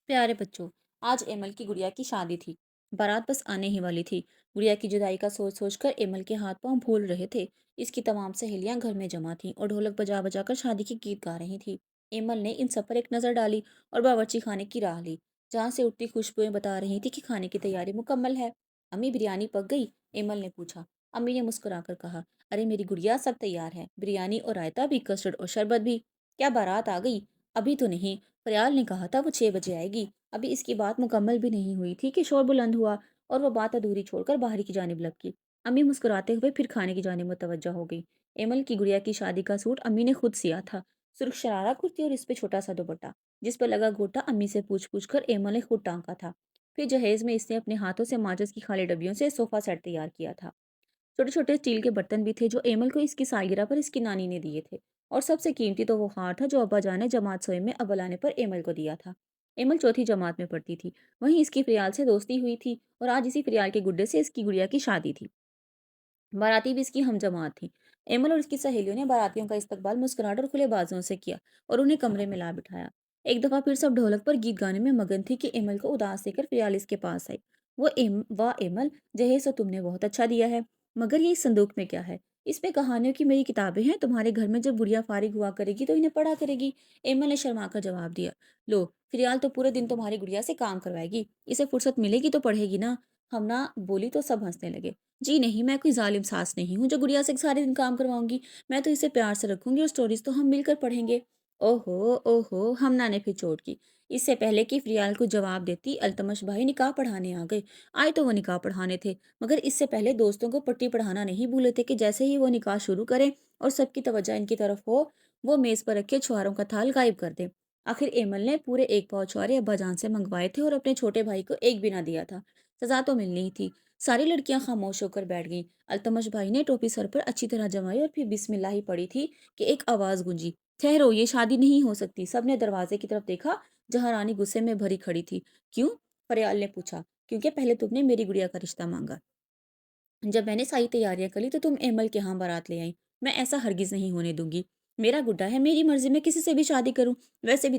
प्यारे बच्चों, आज एमल की गुड़िया की शादी थी। बारात बस आने ही वाली थी। गुड़िया की जुदाई का सोच सोच कर एमल के हाथ पांव फूल रहे थे। इसकी तमाम सहेलियां घर में जमा थीं और ढोलक बजा बजा कर शादी के गीत गा रही थी। एमल ने इन सब पर एक नजर डाली और बावर्ची खाने की राह ली, जहाँ से उठती खुशबुएं बता रही थी कि खाने की तैयारी मुकम्मल है। अम्मी, बिरयानी पक गई? एमल ने पूछा। अम्मी ने मुस्कुराकर कहा, अरे मेरी गुड़िया, सब तैयार है, बिरयानी और रायता भी, कस्टर्ड और शरबत भी। क्या बारात आ गई? अभी तो नहीं, फरियाल ने कहा था वो 6 बजे आएगी। अभी इसकी बात मुकम्मल भी नहीं हुई थी कि शोर बुलंद हुआ और वो बात अधूरी छोड़कर बाहरी की जानिब लपकी। अम्मी मुस्कुराते हुए फिर खाने की जानिब मुतवज्जा हो गई। एमल की गुड़िया की शादी का सूट अम्मी ने खुद सिया था। सुर्ख शरारा कुर्ती और इस पे छोटा सा दुपट्टा, जिस पर लगा गोटा अम्मी से पूछ पूछ कर एमल ने खुद टांका था। फिर जहेज में इसने अपने हाथों से माचिस की खाली डब्बियों से सोफा सेट तैयार किया था। छोटे छोटे स्टील के बर्तन भी थे जो एमल को इसकी सालगिरह पर इसकी नानी ने दिए थे। और सबसे कीमती तो वो हार था जो अब्बा जान ने जमात सोए में अव्वल आने पर एमल को दिया था। एमल चौथी जमात में पढ़ती थी। वहीं इसकी फ्रियाल से दोस्ती हुई थी और आज इसी फ्रियाल के गुड्डे से इसकी गुड़िया की शादी थी। बाराती भी इसकी हम जमात थी। एमल और इसकी सहेलियों ने बारातियों का इस्तकबाल मुस्कुराहट और खुले बाजुओं से किया और उन्हें कमरे में ला बिठाया। एक दफा फिर सब ढोलक पर गीत गाने में मगन थी कि एमल को उदास देखकर फ्रियाल इसके पास आई। वाह एमल, जहेज तो तुमने बहुत अच्छा दिया है, मगर ये इस संदूक में क्या है? इसमें कहानियों की मेरी किताबें हैं, तुम्हारे घर में जब गुड़िया फारिग हुआ करेगी तो इन्हें पढ़ा करेगी। एमल ने शर्मा कर जवाब दिया। लो, फिरियाल तो पूरे दिन तुम्हारी गुड़िया से काम करवाएगी, इसे फुर्सत मिलेगी तो पढ़ेगी ना। हम ना बोली तो सब हंसने लगे। जी नहीं, मैं कोई ज़ालिम सास नहीं हूँ जो गुड़िया से सारे दिन काम करवाऊँगी। मैं तो इसे प्यार से रखूँगी और स्टोरीज़ तो हम मिलकर पढ़ेंगे। ओहो! ओहो! हमना ने फिर चोट की। इससे पहले कि फ़रियाल को जवाब देती, अल्तमश भाई निकाह पढ़ाने आ गए। आए तो वो निकाह पढ़ाने थे, मगर इससे पहले दोस्तों को पट्टी पढ़ाना नहीं भूले थे कि जैसे ही वो निकाह शुरू करें और सबकी तवज्जो इनकी तरफ हो, वो मेज़ पर रखे छुहारों का थाल गायब कर दें। आखिर एमल ने पूरे 1 पाव छुहारे अब्बाजान से मंगवाए थे और अपने छोटे भाई को एक भी ना दिया था। सज़ा तो मिलनी ही थी। सारी लड़कियां खामोश होकर बैठ गईं। अल्तमश भाई ने टोपी सर पर अच्छी तरह जमाई और फिर बिस्मिल्लाह ही पड़ी थी कि एक आवाज गूंजी। ठहरो, ये शादी नहीं हो सकती। सबने दरवाजे की तरफ देखा, जहां रानी गुस्से में भरी खड़ी थी। क्यों? फरियाल ने पूछा। क्योंकि पहले तुमने मेरी गुड़िया का रिश्ता मांगा। जब मैंने सारी तैयारियां करी तो तुम एमल के यहाँ बारात ले आई। मैं ऐसा हरगिज नहीं होने दूंगी। मेरा गुड्डा है, मेरी मर्जी में किसी से भी शादी करूं। वैसे भी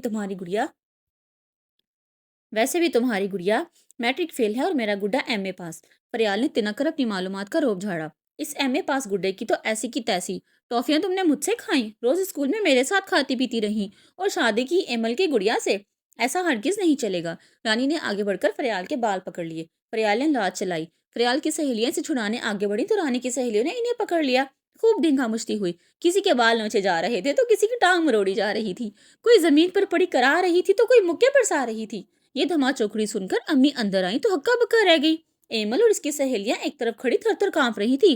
तुम्हारी गुड़िया मैट्रिक फेल है और मेरा गुड्डा एमए पास। फरियाल ने तिनक कर अपनी मालूमात का रोब झाड़ा। इस एमए पास गुड्डे की तो ऐसी की तैसी। टॉफियां तुमने मुझसे खाई, रोज स्कूल में मेरे साथ खाती पीती रही, और शादी की एमल की गुड़िया से? ऐसा हरगिज नहीं चलेगा। रानी ने आगे बढ़कर फरियाल के बाल पकड़ लिए। फरियाल ने लात चलाई। फरियाल की सहेलियां से छुड़ाने आगे बढ़ी तो रानी की सहेलियों ने इन्हें पकड़ लिया। खूब ढींगा मुश्ती हुई। किसी के बाल नोचे जा रहे थे तो किसी की टांग मरोड़ी जा रही थी। कोई जमीन पर पड़ी करा रही थी तो कोई मुक्के पर सा रही थी। ये धमाचौकड़ी सुनकर अम्मी अंदर आई तो हक्का बक्का रह गई। एमल और इसकी सहेलियां एक तरफ खड़ी थर थर कांप रही थी।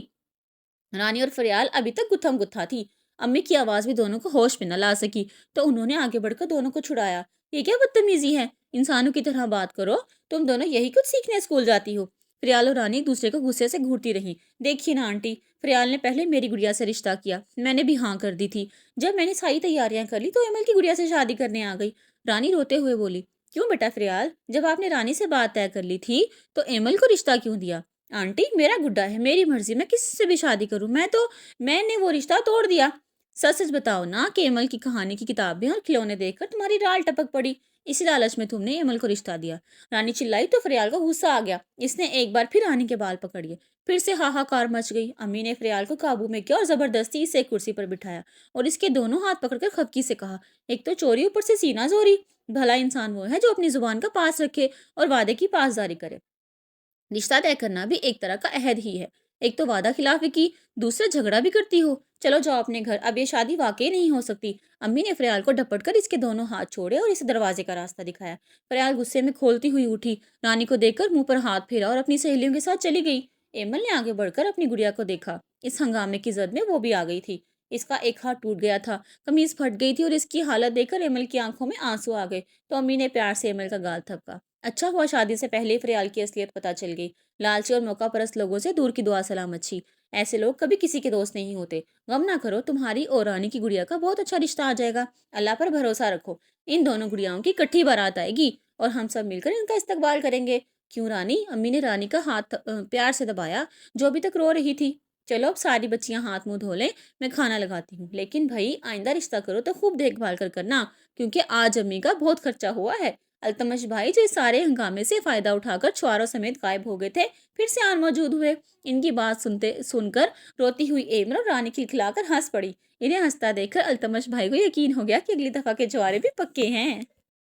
रानी और फरियाल अभी तक गुत्थम गुत्था थी। अम्मी की आवाज भी दोनों को होश में न ला सकी, तो उन्होंने आगे बढ़कर दोनों को छुड़ाया। ये क्या बदतमीजी है? इंसानों की तरह बात करो। तुम दोनों यही कुछ सीखने स्कूल जाती हो। फरियाल और रानी एक दूसरे को गुस्से से घूरती रही। देखिए ना आंटी, फरियाल ने पहले मेरी गुड़िया से रिश्ता किया, मैंने भी हाँ कर दी थी। जब मैंने सारी तैयारियां कर ली तो एमल की गुड़िया से शादी करने आ गई। रानी रोते हुए बोली। क्यों बेटा फरियाल, जब आपने रानी से बात तय कर ली थी तो एमल को रिश्ता क्यों दिया? आंटी, मेरा गुड्डा है, मेरी मर्जी, मैं किसी से भी शादी करूं। मैंने वो रिश्ता तोड़ दिया। सच सच बताओ ना कि एमल की कहानी की किताबें और खिलौने देखकर तुम्हारी राल टपक पड़ी, इसी लालच में तुमने एमल को रिश्ता दिया। रानी चिल्लाई तो फरियाल को गुस्सा आ गया। इसने एक बार फिर रानी के बाल पकड़ लिए। फिर से हाहाकार मच गई। अम्मी ने फरियाल को काबू में किया और जबरदस्ती इसे एक कुर्सी पर बिठाया और इसके दोनों हाथ पकड़कर खपकी से कहा, एक तो चोरी, ऊपर से सीना जोरी। भला इंसान वो है जो अपनी जुबान का पास रखे और वादे की पासदारी करे। रिश्ता तय करना भी एक तरह का अहद ही है। एक तो वादा खिलाफी की, दूसरा झगड़ा भी करती हो। चलो जाओ अपने घर, अब ये शादी वाकई नहीं हो सकती। अम्मी ने फरियाल को डपट कर इसके दोनों हाथ छोड़े और इसे दरवाजे का रास्ता दिखाया। फरियाल गुस्से में खोलती हुई उठी, रानी को देखकर मुंह पर हाथ फेरा और अपनी सहेलियों के साथ चली गई। एमल ने आगे बढ़कर अपनी गुड़िया को देखा। इस हंगामे की जद में वो भी आ गई थी। इसका एक हाथ टूट गया था, कमीज फट गई थी और इसकी हालत देखकर एमल की आंखों में आंसू आ गए। तो अम्मी ने प्यार से एमल का गाल थपका। अच्छा हुआ शादी से पहले ही फरियाल की असलियत पता चल गई। लालची और मौका परस्त लोगों से दूर की दुआ सलाम अच्छी। ऐसे लोग कभी किसी के दोस्त नहीं होते। गम ना करो, तुम्हारी और रानी की गुड़िया का बहुत अच्छा रिश्ता आ जाएगा। अल्लाह पर भरोसा रखो। इन दोनों गुड़ियाओं की इकट्ठी बारात आएगी और हम सब मिलकर इनका इस्तकबाल करेंगे। क्यों रानी? अम्मी ने रानी का हाथ प्यार से दबाया, जो अभी तक रो रही थी। चलो अब सारी बच्चियां हाथ मुंह धो लें, मैं खाना लगाती हूँ। लेकिन भाई, आइंदा रिश्ता करो तो खूब देखभाल कर करना, क्योंकि आज अम्मी का बहुत खर्चा हुआ है। التمش بھائی جو اس سارے ہنگامے سے فائدہ اٹھا کر چھواروں سمیت غائب ہو گئے تھے، پھر سے آن موجود ہوئے۔ ان کی بات سن کر روتی ہوئی ایمن اور رانی کھلکھلا کر ہنس پڑی۔ انہیں ہنستا دیکھ کر التمش بھائی کو یقین ہو گیا کہ اگلی دفعہ کے چھوارے بھی پکے ہیں۔